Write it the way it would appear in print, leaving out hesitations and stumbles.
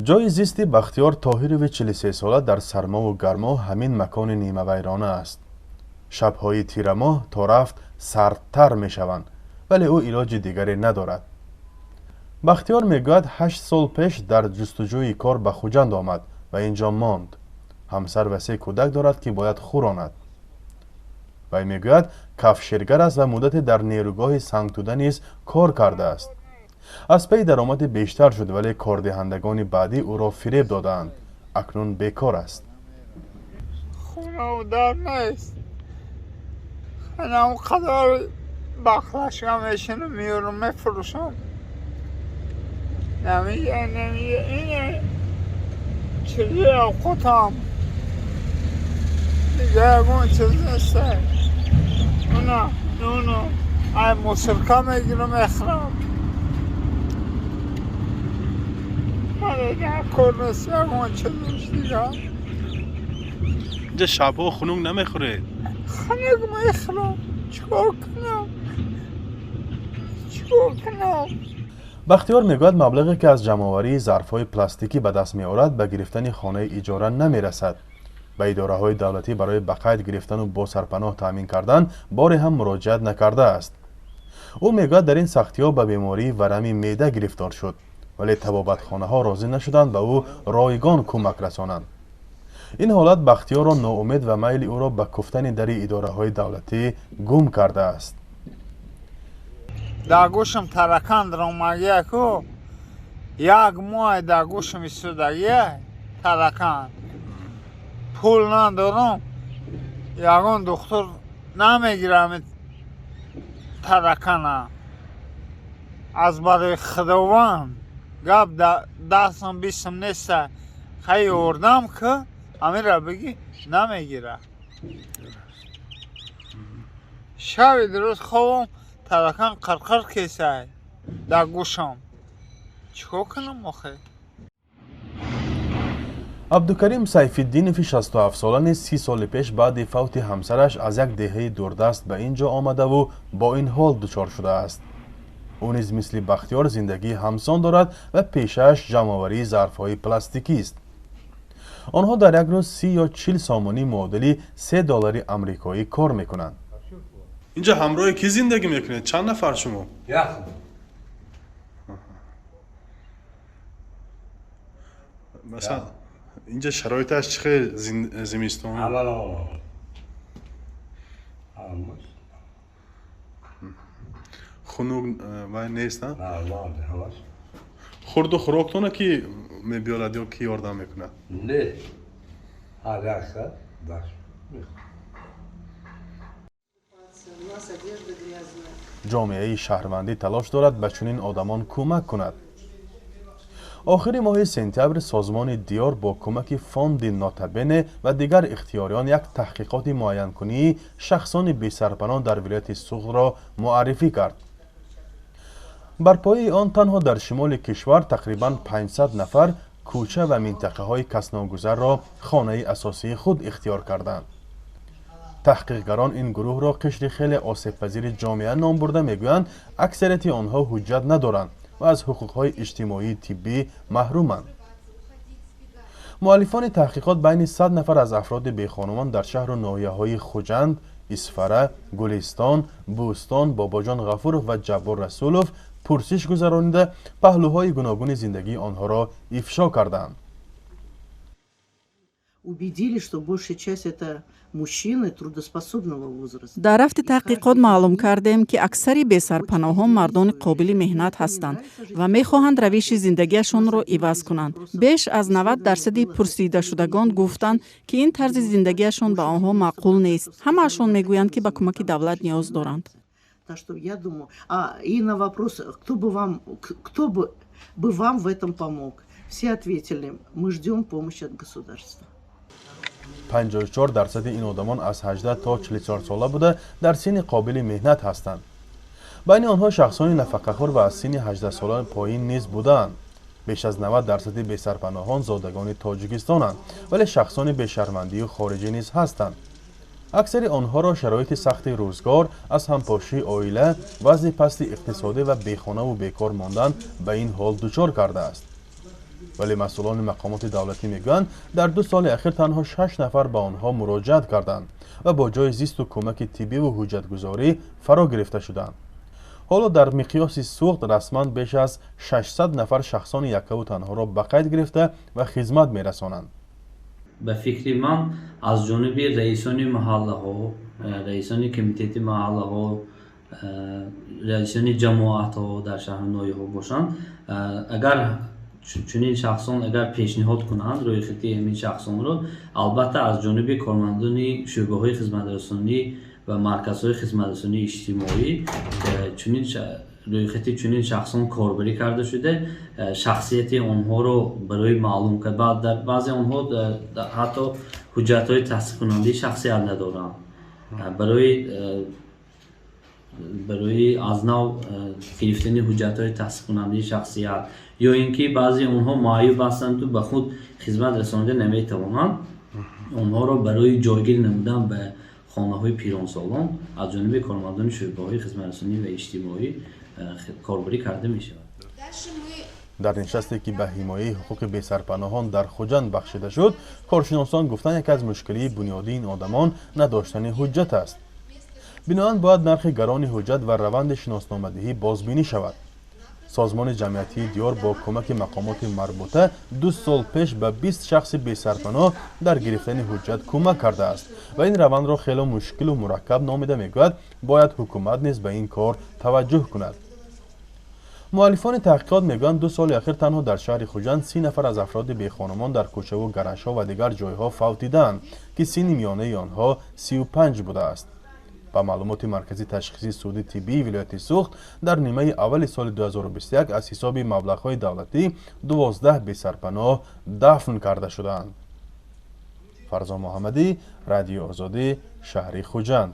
جای زیست بختیار طاهرویچ 43 ساله در سرما و گرما همین مکان نیمه ویرانه است. شبهای تیره ماه تا رفت سردتر می شوند ولی او علاج دیگری ندارد. بختیار میگوید 8 سال پیش در جستجوی کار به خوجند آمد و اینجا ماند. همسر و 3 کودک دارد که باید خوراند. وی میگوید کفشیرگر است و مدت در نیروگاه سنگتوده نیز کار کرده است. از پی درآمد بیشتر شد ولی کاردهندگان بعدی او را فریب دادند. اکنون بیکار است. خونه و در نیست. خونه قدر بخلشم میشنم میارم میفروشم. نمیگه اینه چیزی اوقاتم دیگه اون چیز نیسته. اونو ای موسیقی میگیرم اخرام دیگه کار نیست اون چیزش دیگه. اینجا شبها خنک نمیخوره؟ خنک میخورم. چیکار کنم؟ بختیار میگوید مبلغی که از جمعآوری ظرفهای پلاستیکی به دست میآورد به گرفتن خانه اجاره نمیرسد. به اداره‌های دولتی برای به قید گرفتن و با سرپناه تامین کردن باری هم مراجعت نکرده است. او میگوید در این سختی‌ها به بیماری ورم معده گرفتار شد ولی طبابتخانه‌ها راضی نشدند به او رایگان کمک رسانند. این حالت بختیار را ناامید و میل او را به کفتن در اداره‌های دولتی گم کرده است. در گوشم ترکان در اومگیه که یک ماه در گوشم ایستادگیه ترکان پول ندارم یگان دکتر نمیگیرم ترکانه از برای خداوند گپ دستم بیستم نیسته خیلی اردم که همین را بگی نمیگیره. شبی درست خوابم ترکان قرقر کیسه در گوشم. چیکار کنم آخه؟ عبدالکریم سیفالدینوف 67 ساله نیز 30 سال پیش بعد فوت همسرش از یک دهه دوردست به اینجا آمده و با این حال دچار شده است. او نیز مثل بختیار زندگی همسان دارد و پیشش جمع‌آوری ظرف‌های پلاستیکی است. آنها در یک روز 30 یا 40 سامانی معادل $3 آمریکایی کار میکنند. اینجا همراه کی زندگی میکنید؟ چند نفر شما؟ مثلا اینجا شرایطش چه زمستان؟ خنک و نیست نه؟ خورد و خوراکتونه کی میبیارد یا کی یاردم میکنه؟ نه هر جامعه شهروندی تلاش دارد به چنین آدمان کمک کند. آخر ماه سپتامبر سازمان دیار با کمک فاند ناتبنه و دیگر اختیاریان یک تحقیقات معین کنی شخصان بی سرپناه در ولایت سوخت را معرفی کرد. بر پایه آن تنها در شمال کشور تقریباً 500 نفر کوچه و منطقه های کسناگذر را خانه اساسی خود اختیار کردند. تحقیقگران این گروه را قشر خیلی آسیب پذیر جامعه نام برده میگویند اکثریت آنها حجت ندارند و از حقوق‌های اجتماعی طبی محرومند. مؤلفان تحقیقات بین 100 نفر از افراد بیخانمان در شهر و ناحیه‌های خوجند، اسفره، گلستان، بوستان، باباجان غفور و جبار رسولوف پرسش گذرانیده پهلوهای گوناگون زندگی آنها را افشا کردند. در رفت تحقیقات معلوم کردیم که اکثر بی‌سرپناهان مردان قابل مهنت هستند و می‌خواهند روش زندگیشان را عوض کنند. بیش از 90% پرسیده شدگان گفتند که این طرز زندگیشان به آنها معقول نیست. همه‌شان میگویند که به کمک دولت نیاز دارند. Так что я думаю, и на вопрос, кто бы вам в этом помог, все ответили, мы ждем помощи от государства. 54% این آدمان از 18 تا 44 ساله بوده در سن قابل مهنت هستند. بین آنها شخصان نفقه‌خوار و از سن 18 ساله پایین نیز بودند. بیش از 90% بی‌سرپناهان زادگان تاجیکستانند ولی شخصان بی‌شرمندی و خارجی نیز هستند. اکثر آنها را شرایط سخت روزگار از همپاشی عائله، وضع پست اقتصادی و بیخانه و بیکار ماندن به این حال دچار کرده است. ولی مسئولان مقامات دولتی میگویند در 2 سال اخیر تنها 6 نفر به آنها مراجعت کردند و با جای زیست و کمک طبی و حجتگذاری فرا گرفته شدند. حالا در مقیاس سوخت رسما بیش از 600 نفر شخصان یکه و تنها را به قید گرفته و خدمت میرسانند. به فکر من از جانب رئیسان محله ها، رئیسان کمیته محله ها، رئیسان جماعت ها در شهر نوی ها باشند، اگر چنین شخصان اگر پیشنهاد کنند روی خطی همین شخصان را، البته از جانب کارمندان شعبه های خدمت رسانی و مرکز های خدمت رسانی اجتماعی چنین روی خطی چنین شخصان کاربری کرده شده، شخصیت آنها رو برای معلوم کرد. بعد در بعضی آنها حتی حجت های تصدیق کننده شخصیت ندارند. برای از نو گرفتن حجت های تصدیق کننده شخصیت یا اینکه بعضی آنها معیوب هستند و به خود خدمت رسانیده نمیتوانند، آنها را برای جایگیر نمودن به خانه های پیرانسالان از جانب کارمندان شعبه های خدمت رسانی و اجتماعی کاربری کرده می شود. در نشستی که به حمایه حقوق بی‌سرپناهان در خوجند بخشیده شد، کارشناسان گفتند یک از مشکلی بنیادی این آدمان نداشتن حجت است. بنابراین باید نرخ گران حجت و روند شناسنامه‌دهی بازبینی شود. سازمان جمعیتی دیار با کمک مقامات مربوطه 2 سال پیش به 20 شخص بی‌سرپناه در گرفتن حجت کمک کرده است و این روند را خیلی مشکل و مرکب نامیده میگوید باید حکومت نیز به این کار توجه کند. مؤلفان تحقیقات میگویند 2 سال اخیر تنها در شهر خوجند 30 نفر از افراد بیخانمان در کوچه و گرش‌ها و دیگر جایها فوت دیدند که سن میانه آنها 35 بوده است. با معلومات مرکزی تشخیصی سودی طبی ولایت سوخت در نیمه اول سال 2021 از حساب مبلغ‌های دولتی 12 بی‌سرپناه دفن کرده شدند. فرزان محمدی، رادیو آزادی، شهر خوجند.